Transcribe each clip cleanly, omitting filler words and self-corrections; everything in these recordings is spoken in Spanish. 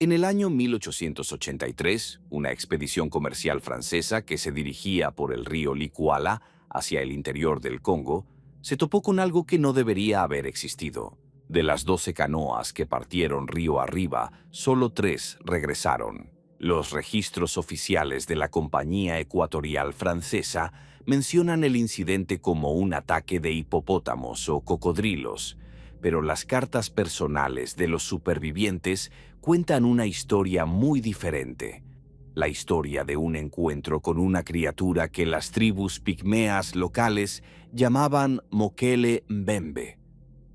En el año 1883, una expedición comercial francesa que se dirigía por el río Licuala hacia el interior del Congo, se topó con algo que no debería haber existido. De las 12 canoas que partieron río arriba, solo 3 regresaron. Los registros oficiales de la Compañía Ecuatorial Francesa mencionan el incidente como un ataque de hipopótamos o cocodrilos, pero las cartas personales de los supervivientes cuentan una historia muy diferente. La historia de un encuentro con una criatura que las tribus pigmeas locales llamaban Mokele Mbembe,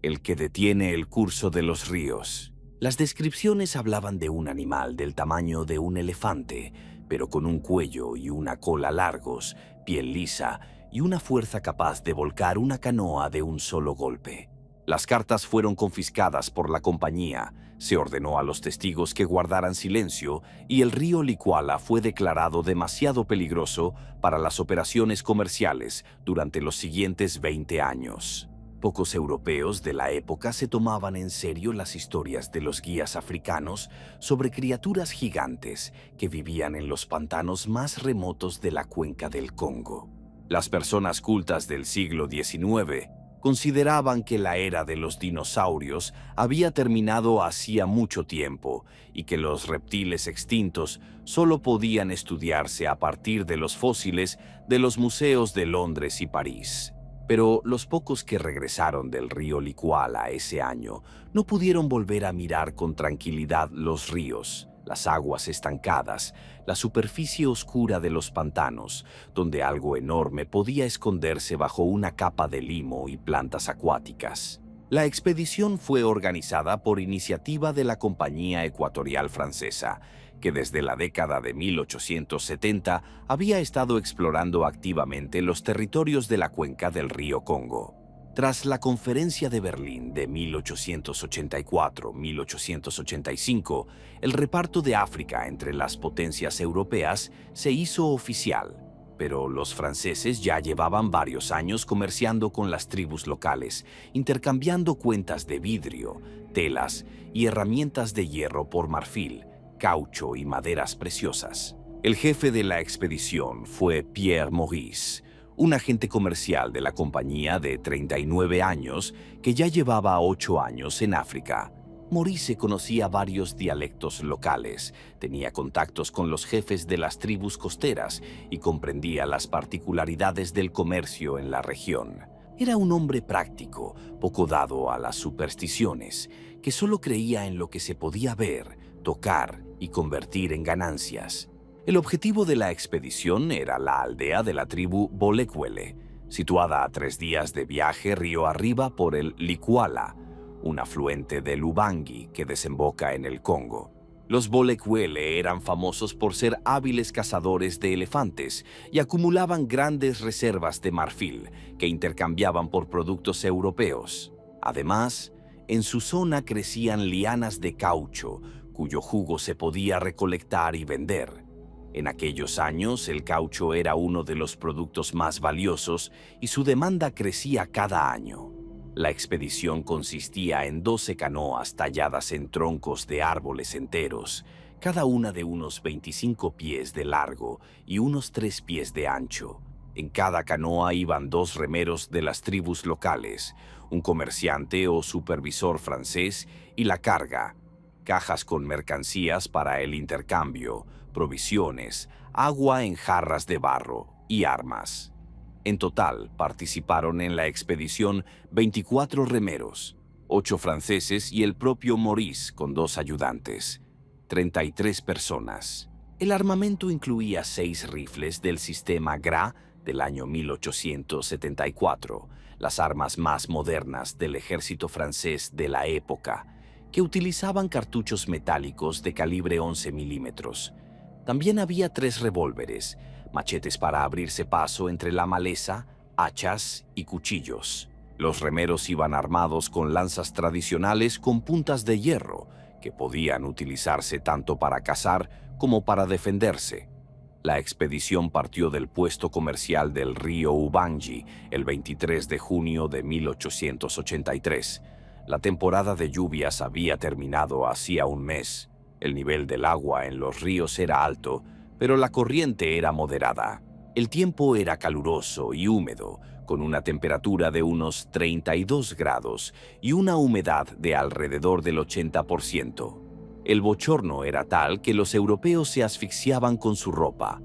el que detiene el curso de los ríos. Las descripciones hablaban de un animal del tamaño de un elefante, pero con un cuello y una cola largos, piel lisa y una fuerza capaz de volcar una canoa de un solo golpe. Las cartas fueron confiscadas por la compañía, se ordenó a los testigos que guardaran silencio y el río Licuala fue declarado demasiado peligroso para las operaciones comerciales durante los siguientes 20 años. Pocos europeos de la época se tomaban en serio las historias de los guías africanos sobre criaturas gigantes que vivían en los pantanos más remotos de la cuenca del Congo. Las personas cultas del siglo XIX consideraban que la era de los dinosaurios había terminado hacía mucho tiempo y que los reptiles extintos solo podían estudiarse a partir de los fósiles de los museos de Londres y París. Pero los pocos que regresaron del río Licuala ese año no pudieron volver a mirar con tranquilidad los ríos, las aguas estancadas, la superficie oscura de los pantanos, donde algo enorme podía esconderse bajo una capa de limo y plantas acuáticas. La expedición fue organizada por iniciativa de la Compañía Ecuatorial Francesa, que desde la década de 1870 había estado explorando activamente los territorios de la cuenca del río Congo. Tras la Conferencia de Berlín de 1884-1885, el reparto de África entre las potencias europeas se hizo oficial, pero los franceses ya llevaban varios años comerciando con las tribus locales, intercambiando cuentas de vidrio, telas y herramientas de hierro por marfil, caucho y maderas preciosas. El jefe de la expedición fue Pierre Maurice, un agente comercial de la compañía de 39 años que ya llevaba 8 años en África. Maurice conocía varios dialectos locales, tenía contactos con los jefes de las tribus costeras y comprendía las particularidades del comercio en la región. Era un hombre práctico, poco dado a las supersticiones, que solo creía en lo que se podía ver, tocar y convertir en ganancias. El objetivo de la expedición era la aldea de la tribu Bolekwele, situada a 3 días de viaje río arriba por el Licuala, un afluente del Ubangi que desemboca en el Congo. Los Bolekwele eran famosos por ser hábiles cazadores de elefantes y acumulaban grandes reservas de marfil que intercambiaban por productos europeos. Además, en su zona crecían lianas de caucho, cuyo jugo se podía recolectar y vender. En aquellos años, el caucho era uno de los productos más valiosos y su demanda crecía cada año. La expedición consistía en 12 canoas talladas en troncos de árboles enteros, cada una de unos 25 pies de largo y unos 3 pies de ancho. En cada canoa iban 2 remeros de las tribus locales, un comerciante o supervisor francés y la carga, cajas con mercancías para el intercambio, provisiones, agua en jarras de barro y armas. En total, participaron en la expedición 24 remeros, 8 franceses y el propio Maurice con 2 ayudantes, 33 personas. El armamento incluía 6 rifles del sistema Gras del año 1874, las armas más modernas del ejército francés de la época, que utilizaban cartuchos metálicos de calibre 11 milímetros. También había 3 revólveres, machetes para abrirse paso entre la maleza, hachas y cuchillos. Los remeros iban armados con lanzas tradicionales con puntas de hierro, que podían utilizarse tanto para cazar como para defenderse. La expedición partió del puesto comercial del río Ubangi el 23 de junio de 1883. La temporada de lluvias había terminado hacía un mes. El nivel del agua en los ríos era alto, pero la corriente era moderada. El tiempo era caluroso y húmedo, con una temperatura de unos 32 grados y una humedad de alrededor del 80%. El bochorno era tal que los europeos se asfixiaban con su ropa,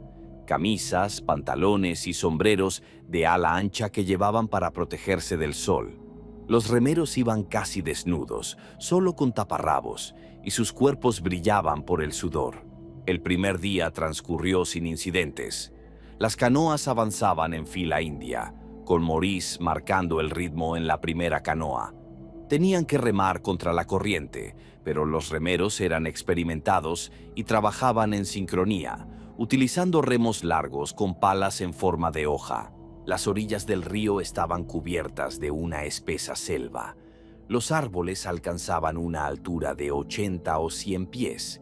camisas, pantalones y sombreros de ala ancha que llevaban para protegerse del sol. Los remeros iban casi desnudos, solo con taparrabos, y sus cuerpos brillaban por el sudor. El primer día transcurrió sin incidentes. Las canoas avanzaban en fila india, con Maurice marcando el ritmo en la primera canoa. Tenían que remar contra la corriente, pero los remeros eran experimentados y trabajaban en sincronía, utilizando remos largos con palas en forma de hoja. Las orillas del río estaban cubiertas de una espesa selva. Los árboles alcanzaban una altura de 80 o 100 pies,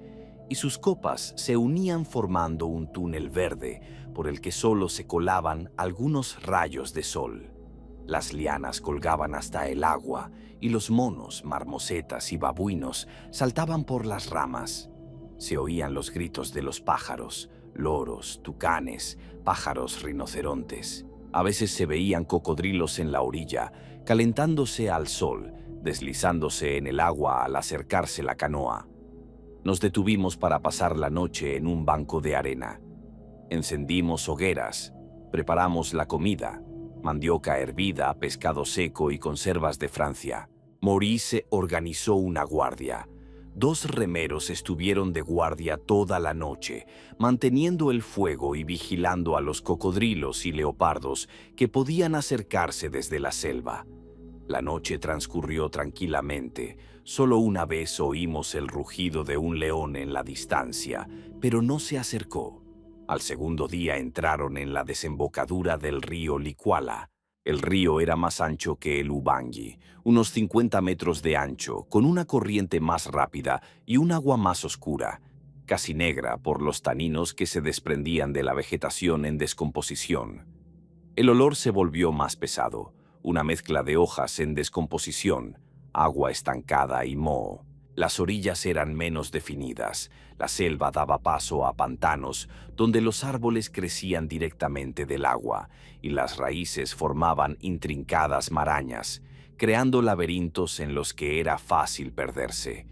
y sus copas se unían formando un túnel verde por el que solo se colaban algunos rayos de sol. Las lianas colgaban hasta el agua y los monos, marmosetas y babuinos saltaban por las ramas. Se oían los gritos de los pájaros, loros, tucanes, pájaros rinocerontes. A veces se veían cocodrilos en la orilla, calentándose al sol, deslizándose en el agua al acercarse la canoa. Nos detuvimos para pasar la noche en un banco de arena. Encendimos hogueras, preparamos la comida, mandioca hervida, pescado seco y conservas de Francia. Maurice organizó una guardia. 2 remeros estuvieron de guardia toda la noche, manteniendo el fuego y vigilando a los cocodrilos y leopardos que podían acercarse desde la selva. La noche transcurrió tranquilamente. Solo una vez oímos el rugido de un león en la distancia, pero no se acercó. Al segundo día entraron en la desembocadura del río Licuala. El río era más ancho que el Ubangi, unos 50 metros de ancho, con una corriente más rápida y un agua más oscura, casi negra por los taninos que se desprendían de la vegetación en descomposición. El olor se volvió más pesado, una mezcla de hojas en descomposición, agua estancada y moho. Las orillas eran menos definidas. La selva daba paso a pantanos donde los árboles crecían directamente del agua y las raíces formaban intrincadas marañas, creando laberintos en los que era fácil perderse.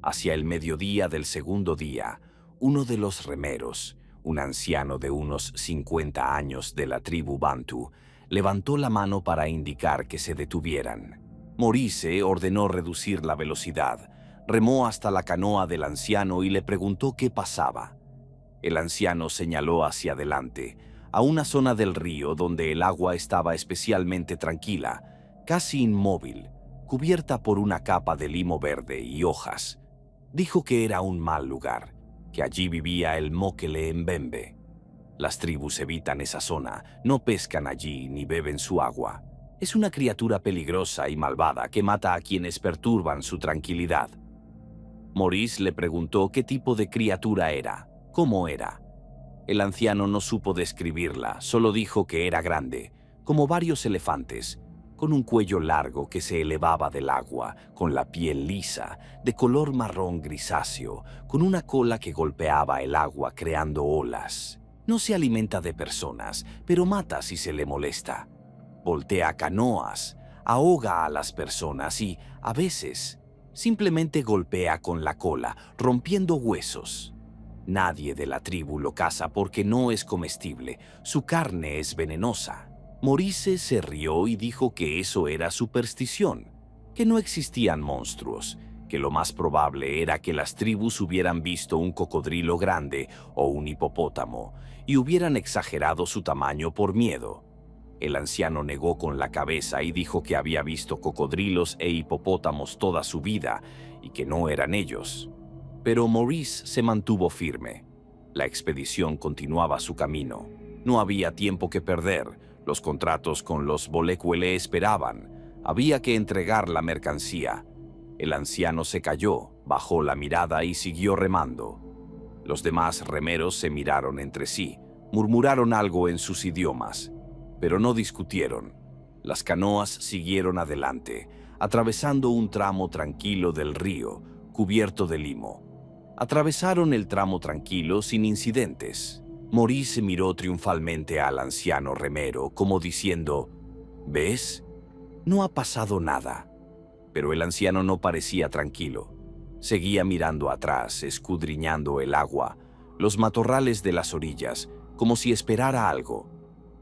Hacia el mediodía del segundo día, uno de los remeros, un anciano de unos 50 años de la tribu Bantu, levantó la mano para indicar que se detuvieran. Maurice ordenó reducir la velocidad. Remó hasta la canoa del anciano y le preguntó qué pasaba. El anciano señaló hacia adelante, a una zona del río donde el agua estaba especialmente tranquila, casi inmóvil, cubierta por una capa de limo verde y hojas. Dijo que era un mal lugar, que allí vivía el Mokele Mbembe. Las tribus evitan esa zona, no pescan allí ni beben su agua. Es una criatura peligrosa y malvada que mata a quienes perturban su tranquilidad. Maurice le preguntó qué tipo de criatura era, cómo era. El anciano no supo describirla, solo dijo que era grande, como varios elefantes, con un cuello largo que se elevaba del agua, con la piel lisa, de color marrón grisáceo, con una cola que golpeaba el agua creando olas. No se alimenta de personas, pero mata si se le molesta. Voltea canoas, ahoga a las personas y, a veces, simplemente golpea con la cola, rompiendo huesos. Nadie de la tribu lo caza porque no es comestible, su carne es venenosa. Maurice se rió y dijo que eso era superstición, que no existían monstruos, que lo más probable era que las tribus hubieran visto un cocodrilo grande o un hipopótamo y hubieran exagerado su tamaño por miedo. El anciano negó con la cabeza y dijo que había visto cocodrilos e hipopótamos toda su vida y que no eran ellos. Pero Maurice se mantuvo firme. La expedición continuaba su camino. No había tiempo que perder. Los contratos con los Bolekuele esperaban. Había que entregar la mercancía. El anciano se calló, bajó la mirada y siguió remando. Los demás remeros se miraron entre sí, murmuraron algo en sus idiomas, pero no discutieron. Las canoas siguieron adelante, atravesando un tramo tranquilo del río, cubierto de limo. Atravesaron el tramo tranquilo sin incidentes. Maurice miró triunfalmente al anciano remero, como diciendo: «¿Ves? No ha pasado nada». Pero el anciano no parecía tranquilo. Seguía mirando atrás, escudriñando el agua, los matorrales de las orillas, como si esperara algo.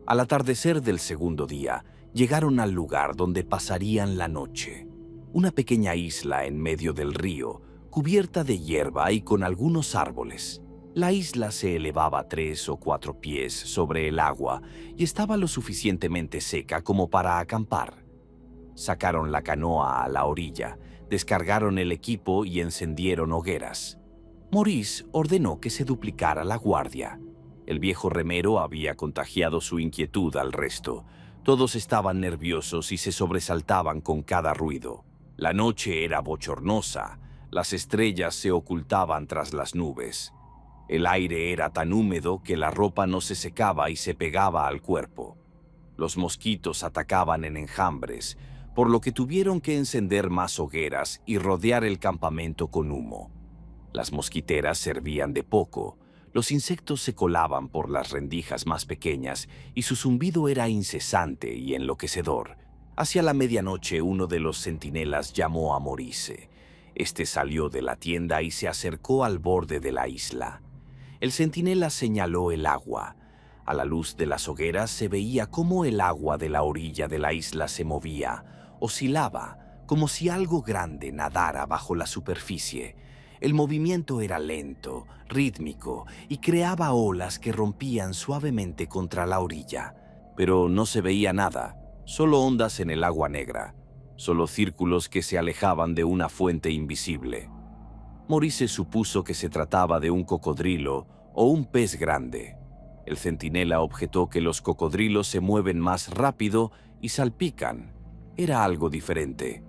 Al atardecer del segundo día, llegaron al lugar donde pasarían la noche. Una pequeña isla en medio del río, cubierta de hierba y con algunos árboles. La isla se elevaba 3 o 4 pies sobre el agua y estaba lo suficientemente seca como para acampar. Sacaron la canoa a la orilla, descargaron el equipo y encendieron hogueras. Maurice ordenó que se duplicara la guardia. El viejo remero había contagiado su inquietud al resto. Todos estaban nerviosos y se sobresaltaban con cada ruido. La noche era bochornosa, las estrellas se ocultaban tras las nubes. El aire era tan húmedo que la ropa no se secaba y se pegaba al cuerpo. Los mosquitos atacaban en enjambres, por lo que tuvieron que encender más hogueras y rodear el campamento con humo. Las mosquiteras servían de poco. Los insectos se colaban por las rendijas más pequeñas y su zumbido era incesante y enloquecedor. Hacia la medianoche uno de los centinelas llamó a Maurice. Este salió de la tienda y se acercó al borde de la isla. El centinela señaló el agua. A la luz de las hogueras se veía cómo el agua de la orilla de la isla se movía, oscilaba, como si algo grande nadara bajo la superficie. El movimiento era lento, rítmico, y creaba olas que rompían suavemente contra la orilla. Pero no se veía nada, solo ondas en el agua negra, solo círculos que se alejaban de una fuente invisible. Maurice supuso que se trataba de un cocodrilo o un pez grande. El centinela objetó que los cocodrilos se mueven más rápido y salpican. Era algo diferente,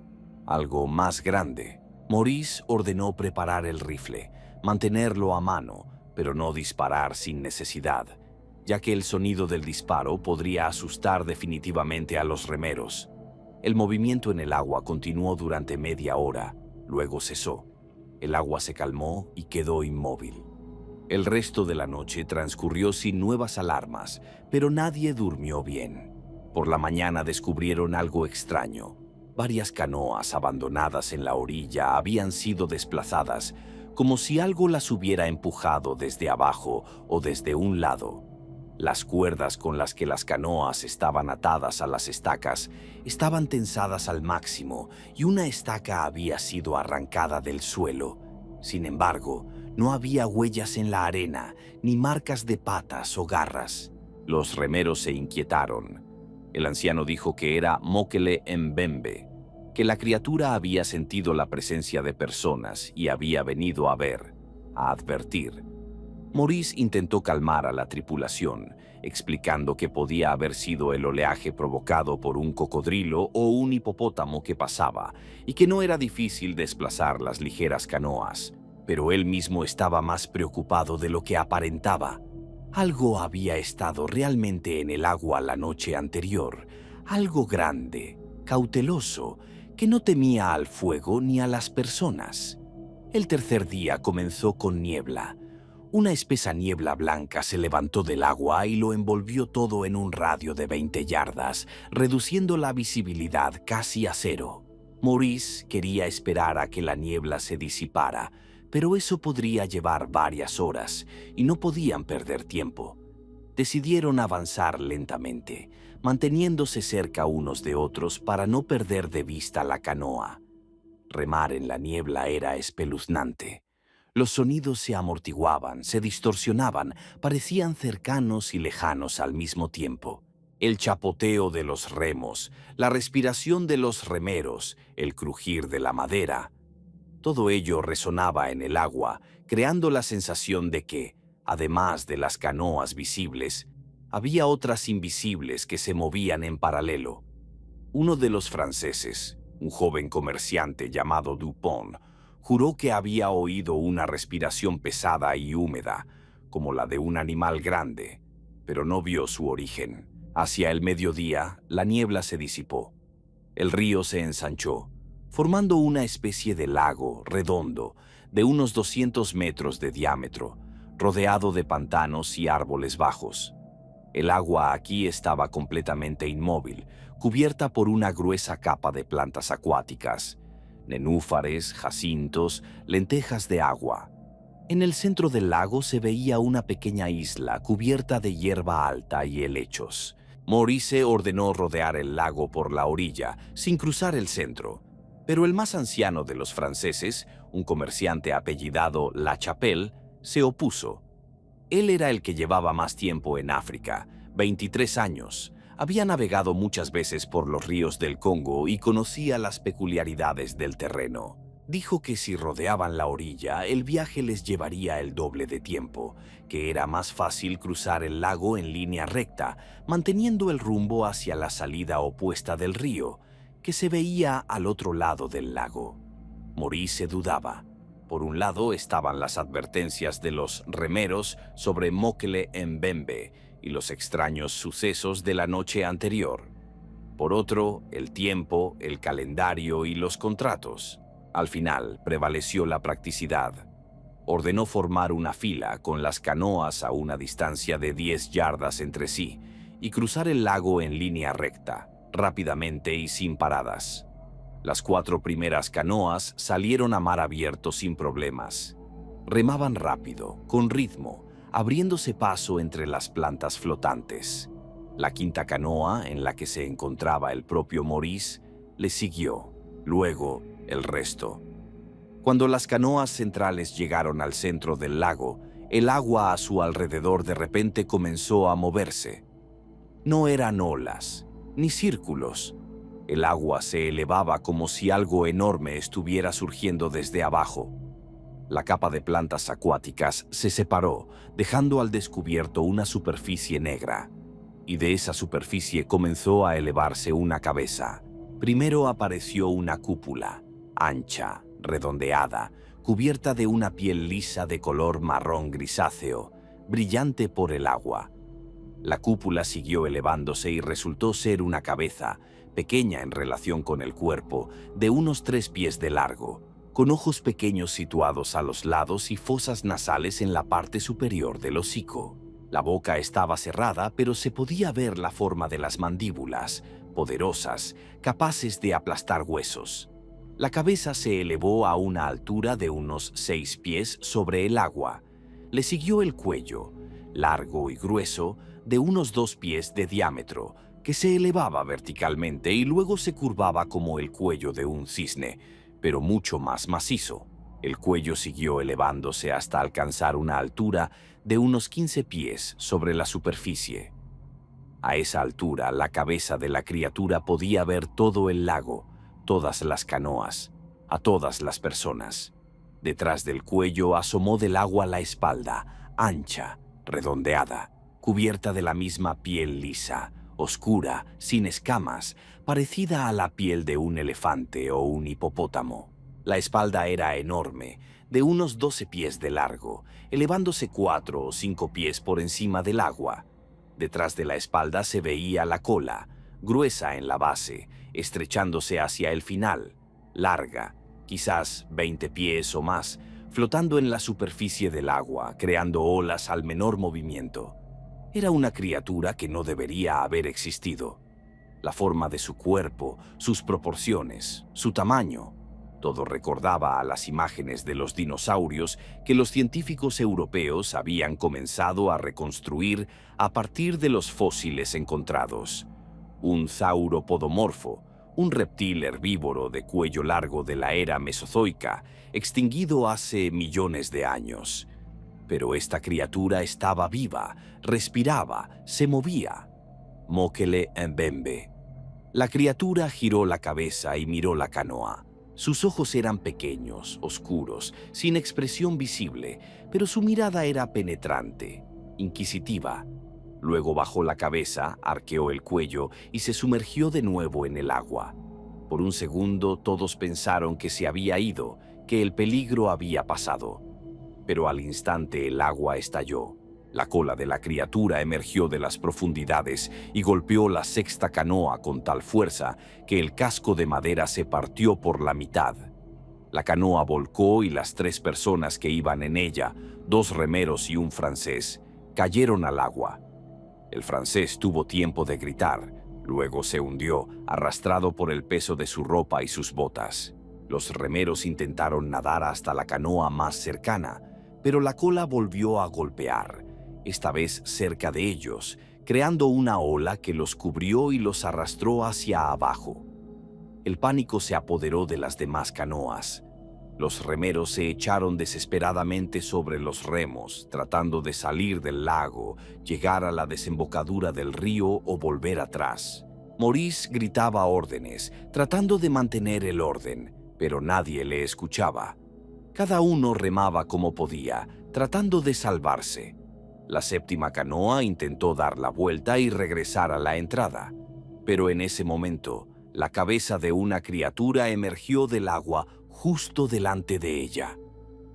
algo más grande. Maurice ordenó preparar el rifle, mantenerlo a mano, pero no disparar sin necesidad, ya que el sonido del disparo podría asustar definitivamente a los remeros. El movimiento en el agua continuó durante media hora, luego cesó. El agua se calmó y quedó inmóvil. El resto de la noche transcurrió sin nuevas alarmas, pero nadie durmió bien. Por la mañana descubrieron algo extraño. Varias canoas abandonadas en la orilla habían sido desplazadas, como si algo las hubiera empujado desde abajo o desde un lado. Las cuerdas con las que las canoas estaban atadas a las estacas estaban tensadas al máximo y una estaca había sido arrancada del suelo. Sin embargo, no había huellas en la arena, ni marcas de patas o garras. Los remeros se inquietaron. El anciano dijo que era Mokele Mbembe, que la criatura había sentido la presencia de personas y había venido a ver, a advertir. Maurice intentó calmar a la tripulación, explicando que podía haber sido el oleaje provocado por un cocodrilo o un hipopótamo que pasaba, y que no era difícil desplazar las ligeras canoas. Pero él mismo estaba más preocupado de lo que aparentaba. Algo había estado realmente en el agua la noche anterior, algo grande, cauteloso, que no temía al fuego ni a las personas. El tercer día comenzó con niebla. Una espesa niebla blanca se levantó del agua y lo envolvió todo en un radio de 20 yardas, reduciendo la visibilidad casi a cero. Maurice quería esperar a que la niebla se disipara, pero eso podría llevar varias horas y no podían perder tiempo. Decidieron avanzar lentamente, manteniéndose cerca unos de otros para no perder de vista la canoa. Remar en la niebla era espeluznante. Los sonidos se amortiguaban, se distorsionaban, parecían cercanos y lejanos al mismo tiempo. El chapoteo de los remos, la respiración de los remeros, el crujir de la madera. Todo ello resonaba en el agua, creando la sensación de que, además de las canoas visibles, había otras invisibles que se movían en paralelo. Uno de los franceses, un joven comerciante llamado Dupont, juró que había oído una respiración pesada y húmeda, como la de un animal grande, pero no vio su origen. Hacia el mediodía, la niebla se disipó. El río se ensanchó, formando una especie de lago redondo, de unos 200 metros de diámetro, rodeado de pantanos y árboles bajos. El agua aquí estaba completamente inmóvil, cubierta por una gruesa capa de plantas acuáticas, nenúfares, jacintos, lentejas de agua. En el centro del lago se veía una pequeña isla cubierta de hierba alta y helechos. Maurice ordenó rodear el lago por la orilla, sin cruzar el centro, pero el más anciano de los franceses, un comerciante apellidado La Chapelle, se opuso. Él era el que llevaba más tiempo en África, 23 años. Había navegado muchas veces por los ríos del Congo y conocía las peculiaridades del terreno. Dijo que si rodeaban la orilla, el viaje les llevaría el doble de tiempo, que era más fácil cruzar el lago en línea recta, manteniendo el rumbo hacia la salida opuesta del río, que se veía al otro lado del lago. Maurice dudaba. Por un lado estaban las advertencias de los remeros sobre Mokele Mbembe y los extraños sucesos de la noche anterior. Por otro, el tiempo, el calendario y los contratos. Al final, prevaleció la practicidad. Ordenó formar una fila con las canoas a una distancia de 10 yardas entre sí y cruzar el lago en línea recta, rápidamente y sin paradas. Las 4 primeras canoas salieron a mar abierto sin problemas. Remaban rápido, con ritmo, abriéndose paso entre las plantas flotantes. La quinta canoa, en la que se encontraba el propio Maurice, le siguió. Luego, el resto. Cuando las canoas centrales llegaron al centro del lago, el agua a su alrededor de repente comenzó a moverse. No eran olas, ni círculos. El agua se elevaba como si algo enorme estuviera surgiendo desde abajo. La capa de plantas acuáticas se separó, dejando al descubierto una superficie negra. Y de esa superficie comenzó a elevarse una cabeza. Primero apareció una cúpula, ancha, redondeada, cubierta de una piel lisa de color marrón grisáceo, brillante por el agua. La cúpula siguió elevándose y resultó ser una cabeza, pequeña en relación con el cuerpo, de unos 3 pies de largo, con ojos pequeños situados a los lados y fosas nasales en la parte superior del hocico. La boca estaba cerrada, pero se podía ver la forma de las mandíbulas, poderosas, capaces de aplastar huesos. La cabeza se elevó a una altura de unos 6 pies sobre el agua. Le siguió el cuello, largo y grueso, de unos 2 pies de diámetro, que se elevaba verticalmente y luego se curvaba como el cuello de un cisne, pero mucho más macizo. El cuello siguió elevándose hasta alcanzar una altura de unos 15 pies sobre la superficie. A esa altura, la cabeza de la criatura podía ver todo el lago, todas las canoas, a todas las personas. Detrás del cuello asomó del agua la espalda, ancha, redondeada, cubierta de la misma piel lisa, oscura, sin escamas, parecida a la piel de un elefante o un hipopótamo. La espalda era enorme, de unos 12 pies de largo, elevándose 4 o 5 pies por encima del agua. Detrás de la espalda se veía la cola, gruesa en la base, estrechándose hacia el final, larga, quizás 20 pies o más, flotando en la superficie del agua, creando olas al menor movimiento. Era una criatura que no debería haber existido. La forma de su cuerpo, sus proporciones, su tamaño, todo recordaba a las imágenes de los dinosaurios que los científicos europeos habían comenzado a reconstruir a partir de los fósiles encontrados. Un sauropodomorfo, un reptil herbívoro de cuello largo de la era mesozoica, extinguido hace millones de años. Pero esta criatura estaba viva, respiraba, se movía. Mokele Mbembe. La criatura giró la cabeza y miró la canoa. Sus ojos eran pequeños, oscuros, sin expresión visible, pero su mirada era penetrante, inquisitiva. Luego bajó la cabeza, arqueó el cuello y se sumergió de nuevo en el agua. Por un segundo todos pensaron que se había ido, que el peligro había pasado. Pero al instante el agua estalló. La cola de la criatura emergió de las profundidades y golpeó la sexta canoa con tal fuerza que el casco de madera se partió por la mitad. La canoa volcó y las 3 personas que iban en ella, 2 remeros y un francés, cayeron al agua. El francés tuvo tiempo de gritar, luego se hundió, arrastrado por el peso de su ropa y sus botas. Los remeros intentaron nadar hasta la canoa más cercana, pero la cola volvió a golpear, esta vez cerca de ellos, creando una ola que los cubrió y los arrastró hacia abajo. El pánico se apoderó de las demás canoas. Los remeros se echaron desesperadamente sobre los remos, tratando de salir del lago, llegar a la desembocadura del río o volver atrás. Maurice gritaba órdenes, tratando de mantener el orden, pero nadie le escuchaba. Cada uno remaba como podía, tratando de salvarse. La 7ª canoa intentó dar la vuelta y regresar a la entrada, pero en ese momento, la cabeza de una criatura emergió del agua justo delante de ella.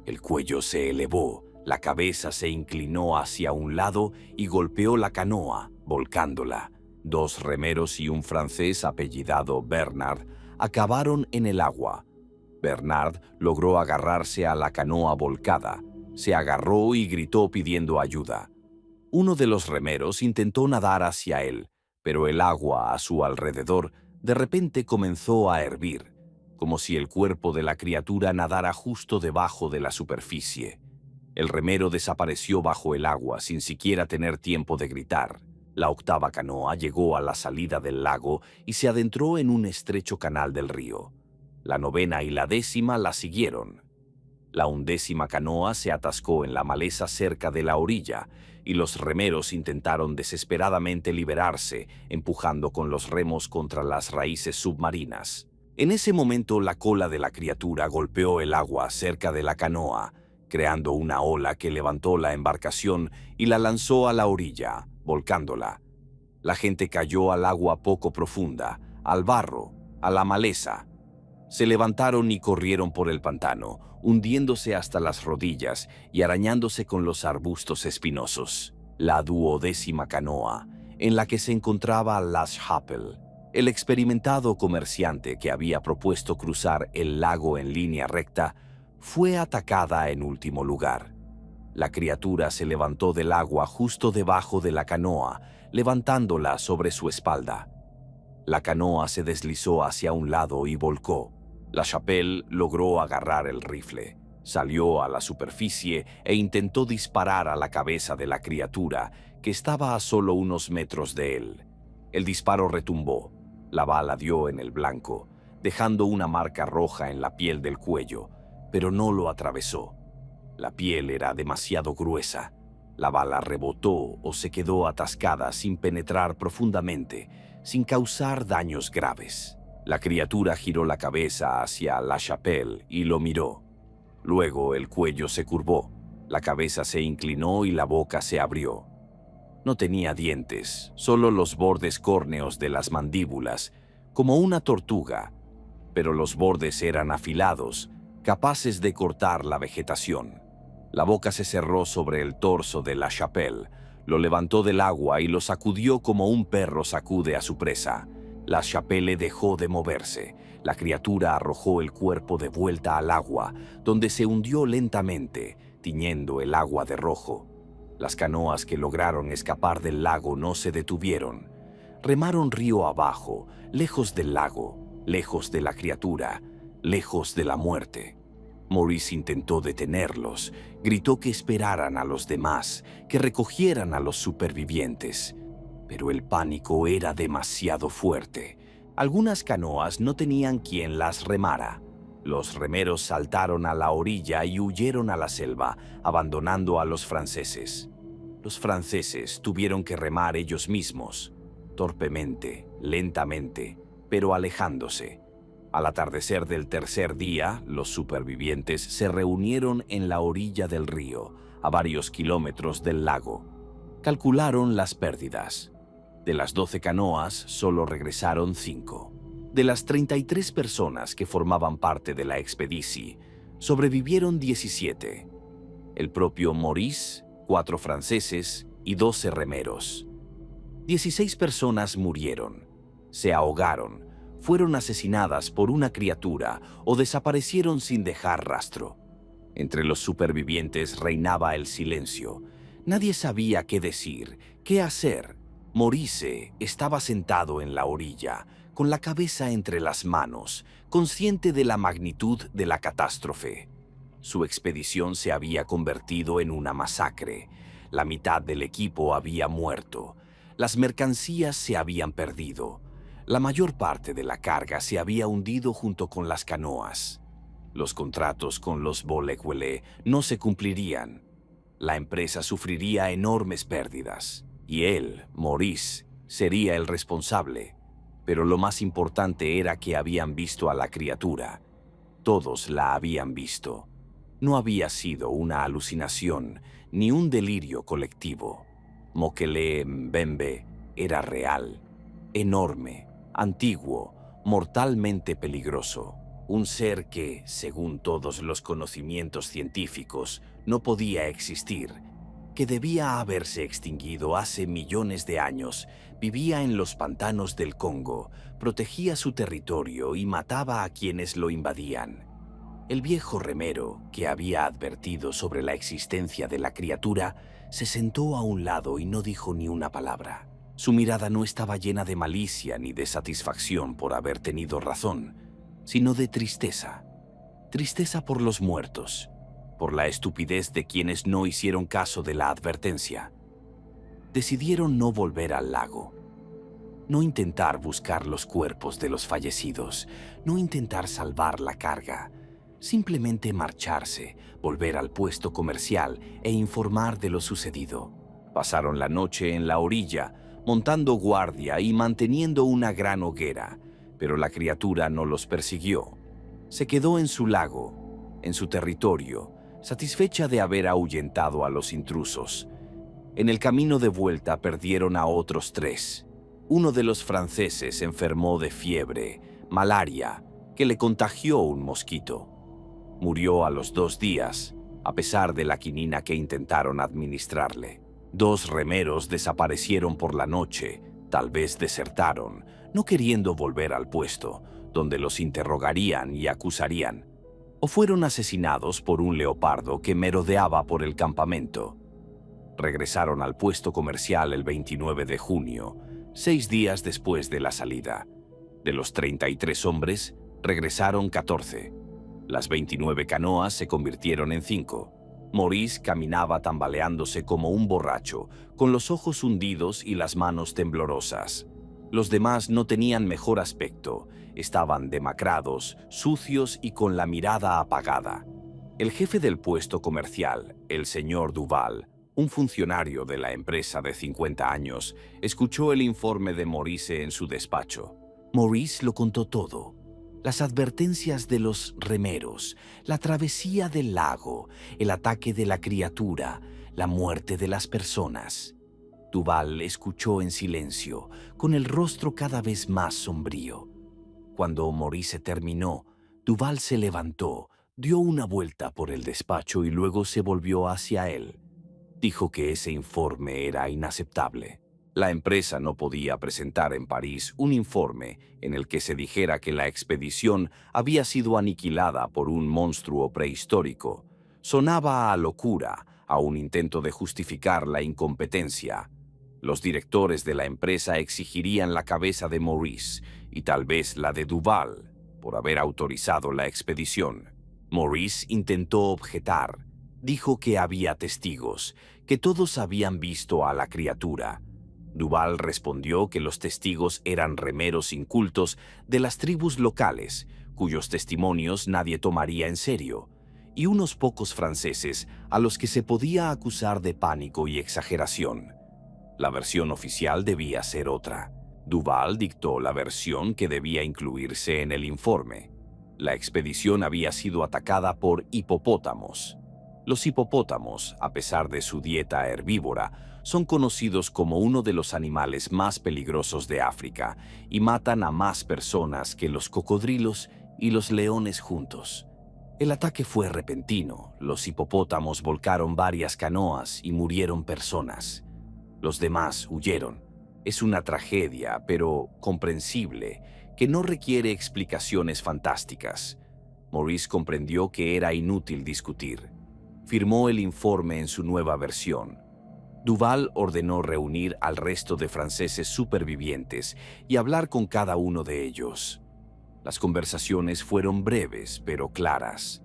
El cuello se elevó, la cabeza se inclinó hacia un lado y golpeó la canoa, volcándola. 2 remeros y un francés apellidado Bernard acabaron en el agua. Bernard logró agarrarse a la canoa volcada. Se agarró y gritó pidiendo ayuda. Uno de los remeros intentó nadar hacia él, pero el agua a su alrededor de repente comenzó a hervir, como si el cuerpo de la criatura nadara justo debajo de la superficie. El remero desapareció bajo el agua sin siquiera tener tiempo de gritar. La 8ª canoa llegó a la salida del lago y se adentró en un estrecho canal del río. La 9ª y la 10ª la siguieron. La 11ª canoa se atascó en la maleza cerca de la orilla y los remeros intentaron desesperadamente liberarse, empujando con los remos contra las raíces submarinas. En ese momento la cola de la criatura golpeó el agua cerca de la canoa, creando una ola que levantó la embarcación y la lanzó a la orilla, volcándola. La gente cayó al agua poco profunda, al barro, a la maleza. Se levantaron y corrieron por el pantano, hundiéndose hasta las rodillas y arañándose con los arbustos espinosos. La 12ª canoa, en la que se encontraba La Chapelle, el experimentado comerciante que había propuesto cruzar el lago en línea recta, fue atacada en último lugar. La criatura se levantó del agua justo debajo de la canoa, levantándola sobre su espalda. La canoa se deslizó hacia un lado y volcó. La Chapelle logró agarrar el rifle, salió a la superficie e intentó disparar a la cabeza de la criatura, que estaba a solo unos metros de él. El disparo retumbó. La bala dio en el blanco, dejando una marca roja en la piel del cuello, pero no lo atravesó. La piel era demasiado gruesa. La bala rebotó o se quedó atascada sin penetrar profundamente, sin causar daños graves. La criatura giró la cabeza hacia La Chapelle y lo miró. Luego el cuello se curvó, la cabeza se inclinó y la boca se abrió. No tenía dientes, solo los bordes córneos de las mandíbulas, como una tortuga, pero los bordes eran afilados, capaces de cortar la vegetación. La boca se cerró sobre el torso de La Chapelle, lo levantó del agua y lo sacudió como un perro sacude a su presa. La Chapelle dejó de moverse. La criatura arrojó el cuerpo de vuelta al agua, donde se hundió lentamente, tiñendo el agua de rojo. Las canoas que lograron escapar del lago no se detuvieron. Remaron río abajo, lejos del lago, lejos de la criatura, lejos de la muerte. Maurice intentó detenerlos, gritó que esperaran a los demás, que recogieran a los supervivientes. Pero el pánico era demasiado fuerte. Algunas canoas no tenían quien las remara. Los remeros saltaron a la orilla y huyeron a la selva, abandonando a los franceses. Los franceses tuvieron que remar ellos mismos, torpemente, lentamente, pero alejándose. Al atardecer del tercer día, los supervivientes se reunieron en la orilla del río, a varios kilómetros del lago. Calcularon las pérdidas. De las 12 canoas, solo regresaron 5. De las 33 personas que formaban parte de la expedición, sobrevivieron 17. El propio Maurice, 4 franceses y 12 remeros. 16 personas murieron, se ahogaron, fueron asesinadas por una criatura o desaparecieron sin dejar rastro. Entre los supervivientes reinaba el silencio. Nadie sabía qué decir, qué hacer. Maurice estaba sentado en la orilla, con la cabeza entre las manos, consciente de la magnitud de la catástrofe. Su expedición se había convertido en una masacre. La mitad del equipo había muerto. Las mercancías se habían perdido. La mayor parte de la carga se había hundido junto con las canoas. Los contratos con los Bolekwe no se cumplirían. La empresa sufriría enormes pérdidas. Y él, Maurice, sería el responsable. Pero lo más importante era que habían visto a la criatura. Todos la habían visto. No había sido una alucinación ni un delirio colectivo. Mokele Mbembe era real, enorme, antiguo, mortalmente peligroso. Un ser que, según todos los conocimientos científicos, no podía existir, que debía haberse extinguido hace millones de años, vivía en los pantanos del Congo, protegía su territorio y mataba a quienes lo invadían. El viejo remero, que había advertido sobre la existencia de la criatura, se sentó a un lado y no dijo ni una palabra. Su mirada no estaba llena de malicia ni de satisfacción por haber tenido razón, sino de tristeza. Tristeza por los muertos, por la estupidez de quienes no hicieron caso de la advertencia. Decidieron no volver al lago, no intentar buscar los cuerpos de los fallecidos, no intentar salvar la carga. Simplemente marcharse, volver al puesto comercial e informar de lo sucedido. Pasaron la noche en la orilla, montando guardia y manteniendo una gran hoguera, pero la criatura no los persiguió. Se quedó en su lago, en su territorio, satisfecha de haber ahuyentado a los intrusos. En el camino de vuelta perdieron a otros 3. Uno de los franceses enfermó de fiebre, malaria, que le contagió un mosquito. Murió a los 2 días, a pesar de la quinina que intentaron administrarle. 2 remeros desaparecieron por la noche, tal vez desertaron, no queriendo volver al puesto, donde los interrogarían y acusarían. O fueron asesinados por un leopardo que merodeaba por el campamento. Regresaron al puesto comercial el 29 de junio, 6 días después de la salida. De los 33 hombres, regresaron 14. Las 29 canoas se convirtieron en 5. Maurice caminaba tambaleándose como un borracho, con los ojos hundidos y las manos temblorosas. Los demás no tenían mejor aspecto, estaban demacrados, sucios y con la mirada apagada. El jefe del puesto comercial, el señor Duval, un funcionario de la empresa de 50 años, escuchó el informe de Maurice en su despacho. Maurice lo contó todo. Las advertencias de los remeros, la travesía del lago, el ataque de la criatura, la muerte de las personas. Duval escuchó en silencio, con el rostro cada vez más sombrío. Cuando Maurice terminó, Duval se levantó, dio una vuelta por el despacho y luego se volvió hacia él. Dijo que ese informe era inaceptable. La empresa no podía presentar en París un informe en el que se dijera que la expedición había sido aniquilada por un monstruo prehistórico. Sonaba a locura, a un intento de justificar la incompetencia. Los directores de la empresa exigirían la cabeza de Maurice y tal vez la de Duval por haber autorizado la expedición. Maurice intentó objetar. Dijo que había testigos, que todos habían visto a la criatura. Duval respondió que los testigos eran remeros incultos de las tribus locales, cuyos testimonios nadie tomaría en serio, y unos pocos franceses a los que se podía acusar de pánico y exageración. La versión oficial debía ser otra. Duval dictó la versión que debía incluirse en el informe. La expedición había sido atacada por hipopótamos. Los hipopótamos, a pesar de su dieta herbívora, son conocidos como uno de los animales más peligrosos de África y matan a más personas que los cocodrilos y los leones juntos. El ataque fue repentino, los hipopótamos volcaron varias canoas y murieron personas. Los demás huyeron. Es una tragedia, pero comprensible, que no requiere explicaciones fantásticas. Maurice comprendió que era inútil discutir. Firmó el informe en su nueva versión. Duval ordenó reunir al resto de franceses supervivientes y hablar con cada uno de ellos. Las conversaciones fueron breves pero claras.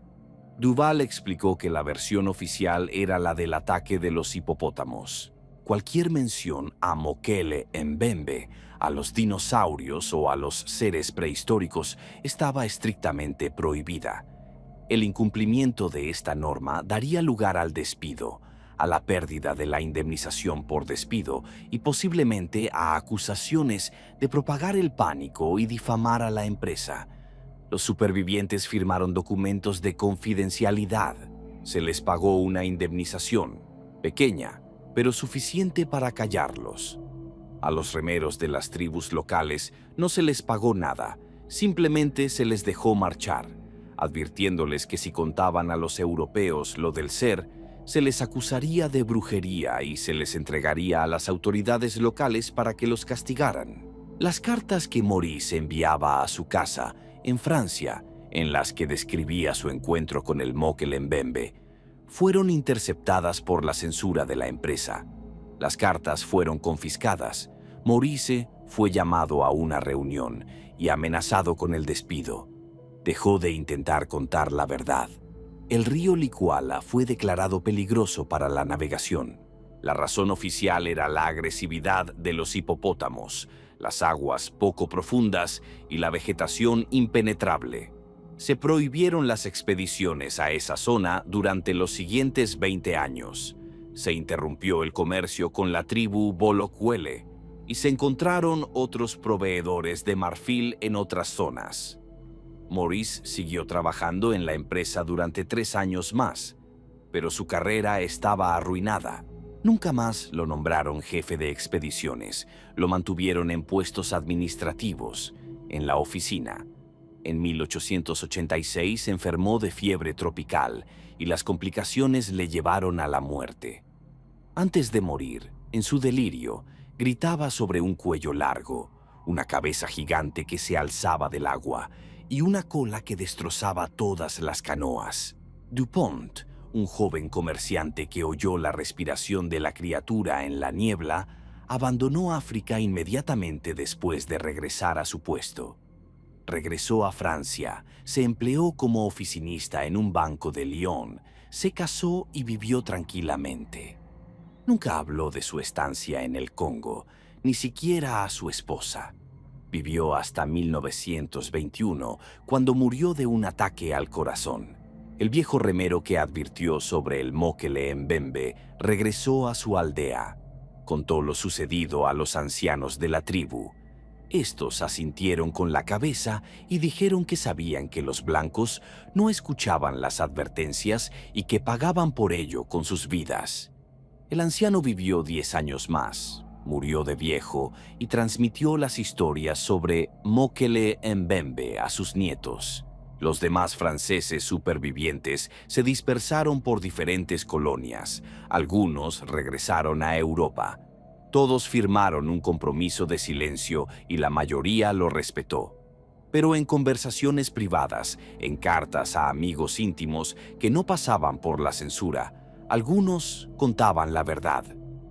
Duval explicó que la versión oficial era la del ataque de los hipopótamos. Cualquier mención a Mokele Mbembe, a los dinosaurios o a los seres prehistóricos estaba estrictamente prohibida. El incumplimiento de esta norma daría lugar al despido, a la pérdida de la indemnización por despido y posiblemente a acusaciones de propagar el pánico y difamar a la empresa. Los supervivientes firmaron documentos de confidencialidad. Se les pagó una indemnización, pequeña, pero suficiente para callarlos. A los remeros de las tribus locales no se les pagó nada, simplemente se les dejó marchar, advirtiéndoles que si contaban a los europeos lo del ser, se les acusaría de brujería y se les entregaría a las autoridades locales para que los castigaran. Las cartas que Maurice enviaba a su casa en Francia, en las que describía su encuentro con el Mokele Mbembe, fueron interceptadas por la censura de la empresa. Las cartas fueron confiscadas. Maurice fue llamado a una reunión y amenazado con el despido. Dejó de intentar contar la verdad. El río Licuala fue declarado peligroso para la navegación. La razón oficial era la agresividad de los hipopótamos, las aguas poco profundas y la vegetación impenetrable. Se prohibieron las expediciones a esa zona durante los siguientes 20 años. Se interrumpió el comercio con la tribu Bolokwele y se encontraron otros proveedores de marfil en otras zonas. Maurice siguió trabajando en la empresa durante 3 años más, pero su carrera estaba arruinada. Nunca más lo nombraron jefe de expediciones, lo mantuvieron en puestos administrativos, en la oficina. En 1886 se enfermó de fiebre tropical y las complicaciones le llevaron a la muerte. Antes de morir, en su delirio, gritaba sobre un cuello largo, una cabeza gigante que se alzaba del agua y una cola que destrozaba todas las canoas. Dupont, un joven comerciante que oyó la respiración de la criatura en la niebla, abandonó África inmediatamente después de regresar a su puesto. Regresó a Francia, se empleó como oficinista en un banco de Lyon, se casó y vivió tranquilamente. Nunca habló de su estancia en el Congo, ni siquiera a su esposa. Vivió hasta 1921, cuando murió de un ataque al corazón. El viejo remero que advirtió sobre el Mokele Mbembe regresó a su aldea. Contó lo sucedido a los ancianos de la tribu. Estos asintieron con la cabeza y dijeron que sabían que los blancos no escuchaban las advertencias y que pagaban por ello con sus vidas. El anciano vivió 10 años más, murió de viejo y transmitió las historias sobre Mokele Mbembe a sus nietos. Los demás franceses supervivientes se dispersaron por diferentes colonias. Algunos regresaron a Europa. Todos firmaron un compromiso de silencio y la mayoría lo respetó. Pero en conversaciones privadas, en cartas a amigos íntimos que no pasaban por la censura, algunos contaban la verdad.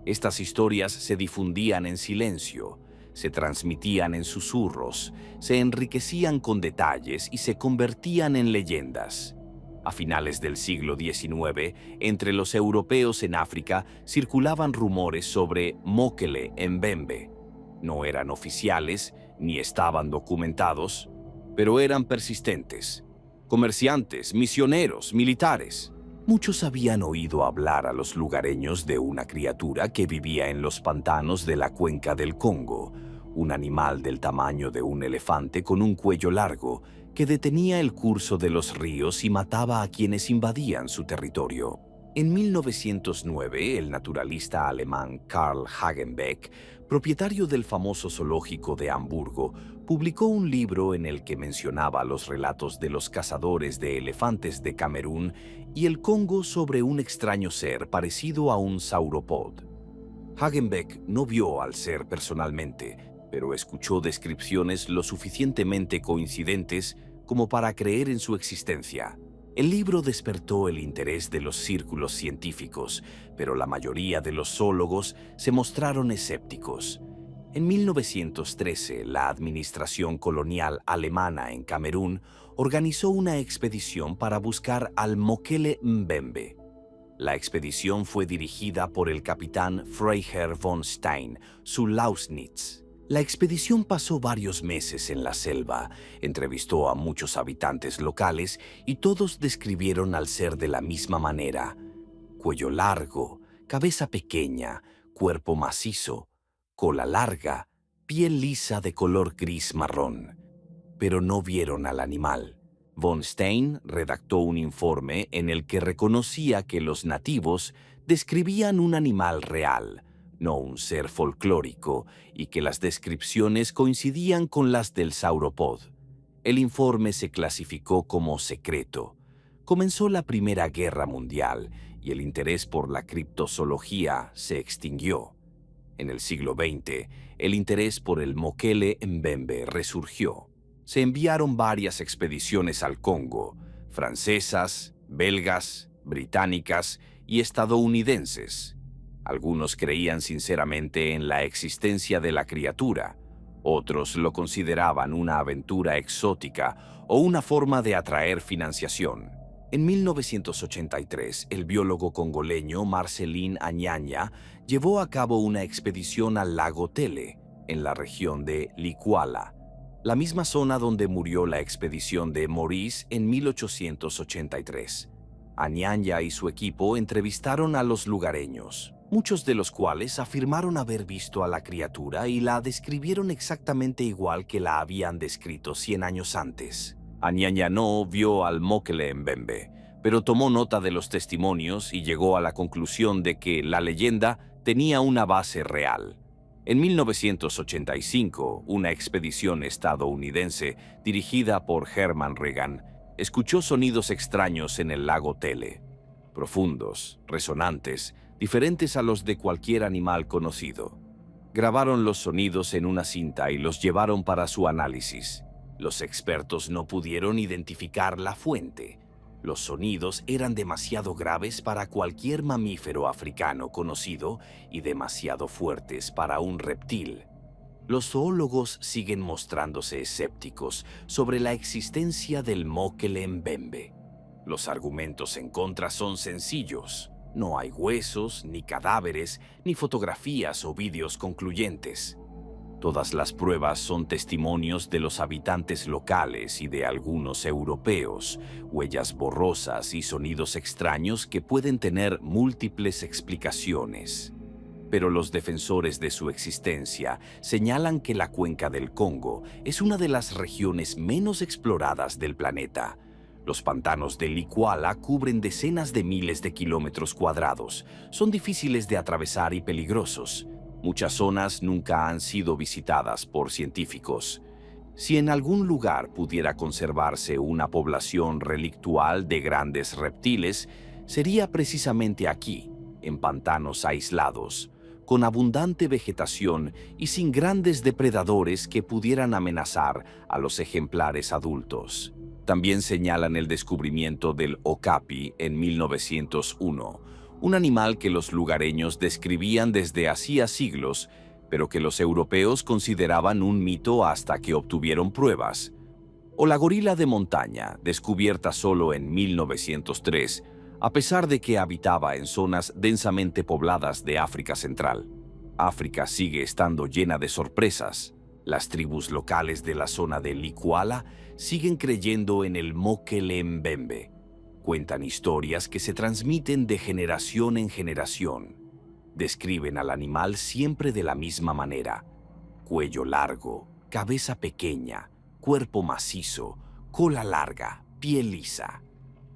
Estas historias se difundían en silencio, se transmitían en susurros, se enriquecían con detalles y se convertían en leyendas. A finales del siglo XIX, entre los europeos en África circulaban rumores sobre Mokele Mbembe. No eran oficiales ni estaban documentados, pero eran persistentes. Comerciantes, misioneros, militares. Muchos habían oído hablar a los lugareños de una criatura que vivía en los pantanos de la cuenca del Congo, un animal del tamaño de un elefante con un cuello largo que detenía el curso de los ríos y mataba a quienes invadían su territorio. En 1909, el naturalista alemán Carl Hagenbeck, propietario del famoso zoológico de Hamburgo, publicó un libro en el que mencionaba los relatos de los cazadores de elefantes de Camerún y el Congo sobre un extraño ser parecido a un sauropod. Hagenbeck no vio al ser personalmente, pero escuchó descripciones lo suficientemente coincidentes como para creer en su existencia. El libro despertó el interés de los círculos científicos, pero la mayoría de los zoólogos se mostraron escépticos. En 1913, la administración colonial alemana en Camerún organizó una expedición para buscar al Mokele Mbembe. La expedición fue dirigida por el capitán Freiherr von Stein zu Lausnitz. La expedición pasó varios meses en la selva, entrevistó a muchos habitantes locales y todos describieron al ser de la misma manera: cuello largo, cabeza pequeña, cuerpo macizo, cola larga, piel lisa de color gris-marrón. Pero no vieron al animal. Von Stein redactó un informe en el que reconocía que los nativos describían un animal real, no un ser folclórico, y que las descripciones coincidían con las del sauropod. El informe se clasificó como secreto. Comenzó la Primera Guerra Mundial y el interés por la criptozoología se extinguió. En el siglo XX, el interés por el Mokele Mbembe resurgió. Se enviaron varias expediciones al Congo, francesas, belgas, británicas y estadounidenses. Algunos creían sinceramente en la existencia de la criatura, otros lo consideraban una aventura exótica o una forma de atraer financiación. En 1983, el biólogo congoleño Marcelin Añaña llevó a cabo una expedición al lago Tele, en la región de Licuala, la misma zona donde murió la expedición de Maurice en 1883. Añaña y su equipo entrevistaron a los lugareños, muchos de los cuales afirmaron haber visto a la criatura y la describieron exactamente igual que la habían descrito 100 años antes. Añaña no vio al Mokele Mbembe, pero tomó nota de los testimonios y llegó a la conclusión de que la leyenda tenía una base real. En 1985, una expedición estadounidense dirigida por Herman Regan escuchó sonidos extraños en el lago Tele, profundos, resonantes, diferentes a los de cualquier animal conocido. Grabaron los sonidos en una cinta y los llevaron para su análisis. Los expertos no pudieron identificar la fuente. Los sonidos eran demasiado graves para cualquier mamífero africano conocido y demasiado fuertes para un reptil. Los zoólogos siguen mostrándose escépticos sobre la existencia del Mokele Mbembe. Los argumentos en contra son sencillos. No hay huesos, ni cadáveres, ni fotografías o vídeos concluyentes. Todas las pruebas son testimonios de los habitantes locales y de algunos europeos, huellas borrosas y sonidos extraños que pueden tener múltiples explicaciones. Pero los defensores de su existencia señalan que la cuenca del Congo es una de las regiones menos exploradas del planeta. Los pantanos de Licuala cubren decenas de miles de kilómetros cuadrados, son difíciles de atravesar y peligrosos. Muchas zonas nunca han sido visitadas por científicos. Si en algún lugar pudiera conservarse una población relictual de grandes reptiles, sería precisamente aquí, en pantanos aislados, con abundante vegetación y sin grandes depredadores que pudieran amenazar a los ejemplares adultos. También señalan el descubrimiento del okapi en 1901, un animal que los lugareños describían desde hacía siglos, pero que los europeos consideraban un mito hasta que obtuvieron pruebas. O la gorila de montaña, descubierta solo en 1903, a pesar de que habitaba en zonas densamente pobladas de África Central. África sigue estando llena de sorpresas. Las tribus locales de la zona de Licuala siguen creyendo en el Mokele Mbembe. Cuentan historias que se transmiten de generación en generación. Describen al animal siempre de la misma manera: cuello largo, cabeza pequeña, cuerpo macizo, cola larga, piel lisa.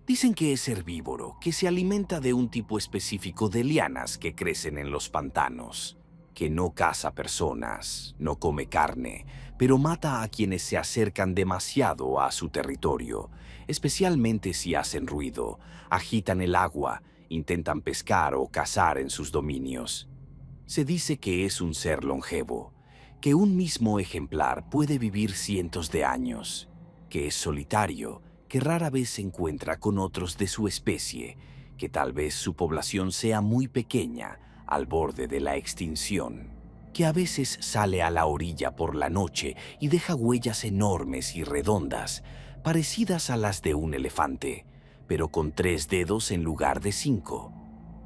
Dicen que es herbívoro, que se alimenta de un tipo específico de lianas que crecen en los pantanos, que no caza personas, no come carne, pero mata a quienes se acercan demasiado a su territorio, especialmente si hacen ruido, agitan el agua, intentan pescar o cazar en sus dominios. Se dice que es un ser longevo, que un mismo ejemplar puede vivir cientos de años, que es solitario, que rara vez se encuentra con otros de su especie, que tal vez su población sea muy pequeña, al borde de la extinción, que a veces sale a la orilla por la noche y deja huellas enormes y redondas, parecidas a las de un elefante, pero con 3 dedos en lugar de 5,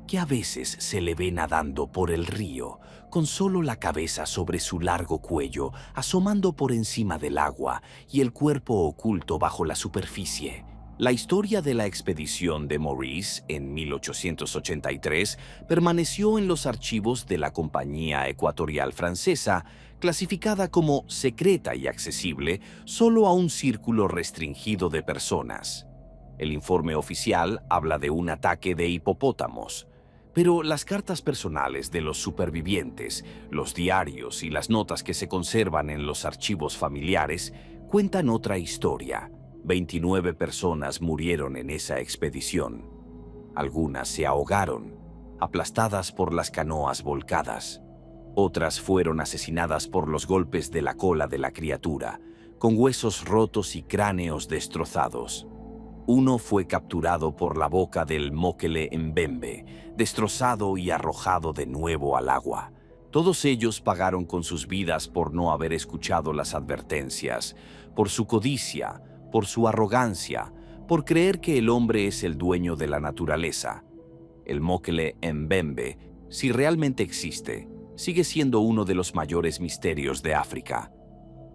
que a veces se le ve nadando por el río, con solo la cabeza sobre su largo cuello asomando por encima del agua y el cuerpo oculto bajo la superficie. La historia de la expedición de Maurice en 1883 permaneció en los archivos de la Compañía Ecuatorial Francesa, clasificada como secreta y accesible solo a un círculo restringido de personas. El informe oficial habla de un ataque de hipopótamos, pero las cartas personales de los supervivientes, los diarios y las notas que se conservan en los archivos familiares cuentan otra historia. 29 personas murieron en esa expedición. Algunas se ahogaron, aplastadas por las canoas volcadas. Otras fueron asesinadas por los golpes de la cola de la criatura, con huesos rotos y cráneos destrozados. Uno fue capturado por la boca del Mokele Mbembe, destrozado y arrojado de nuevo al agua. Todos ellos pagaron con sus vidas por no haber escuchado las advertencias, por su codicia, por su arrogancia, por creer que el hombre es el dueño de la naturaleza. El Mokele Mbembe, si realmente existe, sigue siendo uno de los mayores misterios de África.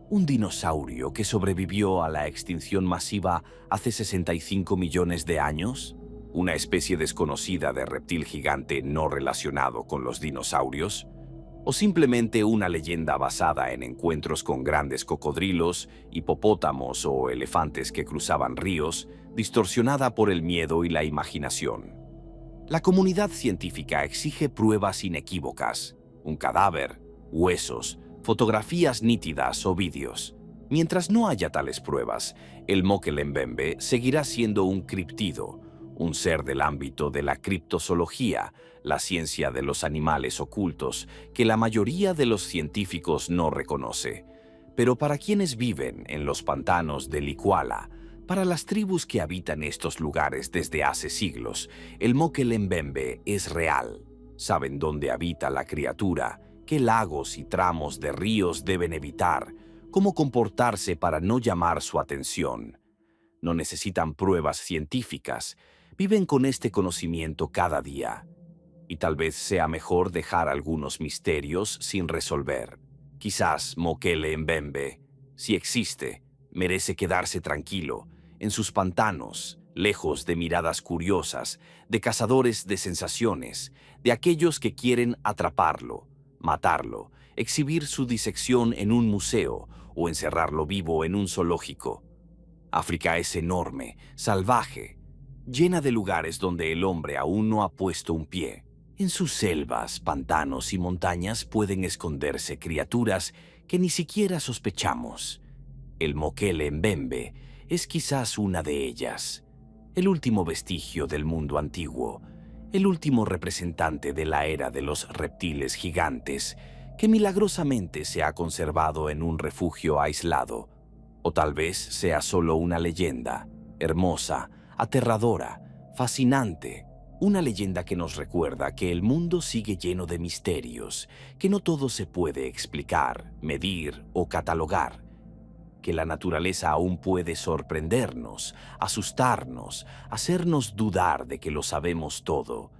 Un dinosaurio que sobrevivió a la extinción masiva hace 65 millones de años, una especie desconocida de reptil gigante no relacionado con los dinosaurios, o simplemente una leyenda basada en encuentros con grandes cocodrilos, hipopótamos o elefantes que cruzaban ríos, distorsionada por el miedo y la imaginación. La comunidad científica exige pruebas inequívocas, un cadáver, huesos, fotografías nítidas o vídeos. Mientras no haya tales pruebas, el Mokele Mbembe seguirá siendo un criptido, un ser del ámbito de la criptozoología, la ciencia de los animales ocultos, que la mayoría de los científicos no reconoce. Pero para quienes viven en los pantanos del Iguala, para las tribus que habitan estos lugares desde hace siglos, el Mokele Mbembe es real. Saben dónde habita la criatura, qué lagos y tramos de ríos deben evitar, cómo comportarse para no llamar su atención. No necesitan pruebas científicas, viven con este conocimiento cada día. Y tal vez sea mejor dejar algunos misterios sin resolver. Quizás Mokele Mbembe, si existe, merece quedarse tranquilo, en sus pantanos, lejos de miradas curiosas, de cazadores de sensaciones, de aquellos que quieren atraparlo, matarlo, exhibir su disección en un museo o encerrarlo vivo en un zoológico. África es enorme, salvaje, llena de lugares donde el hombre aún no ha puesto un pie. En sus selvas, pantanos y montañas pueden esconderse criaturas que ni siquiera sospechamos. El Mokele Mbembe es quizás una de ellas, el último vestigio del mundo antiguo, el último representante de la era de los reptiles gigantes, que milagrosamente se ha conservado en un refugio aislado. O tal vez sea solo una leyenda, hermosa, aterradora, fascinante, una leyenda que nos recuerda que el mundo sigue lleno de misterios, que no todo se puede explicar, medir o catalogar, que la naturaleza aún puede sorprendernos, asustarnos, hacernos dudar de que lo sabemos todo.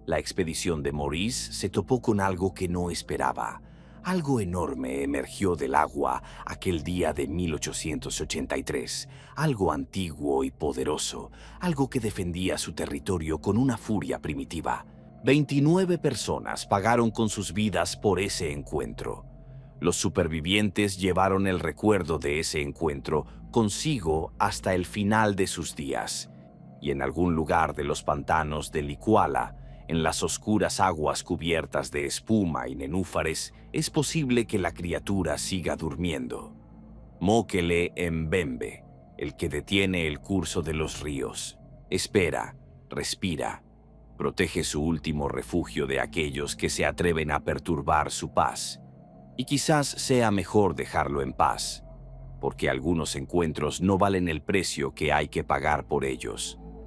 La expedición de Maurice se topó con algo que no esperaba. Algo enorme emergió del agua aquel día de 1883, algo antiguo y poderoso, algo que defendía su territorio con una furia primitiva. 29 personas pagaron con sus vidas por ese encuentro. Los supervivientes llevaron el recuerdo de ese encuentro consigo hasta el final de sus días, y en algún lugar de los pantanos del Iguala, en las oscuras aguas cubiertas de espuma y nenúfares, es posible que la criatura siga durmiendo. Mokele Mbembe, el que detiene el curso de los ríos, espera, respira, protege su último refugio de aquellos que se atreven a perturbar su paz. Y quizás sea mejor dejarlo en paz, porque algunos encuentros no valen el precio que hay que pagar por ellos.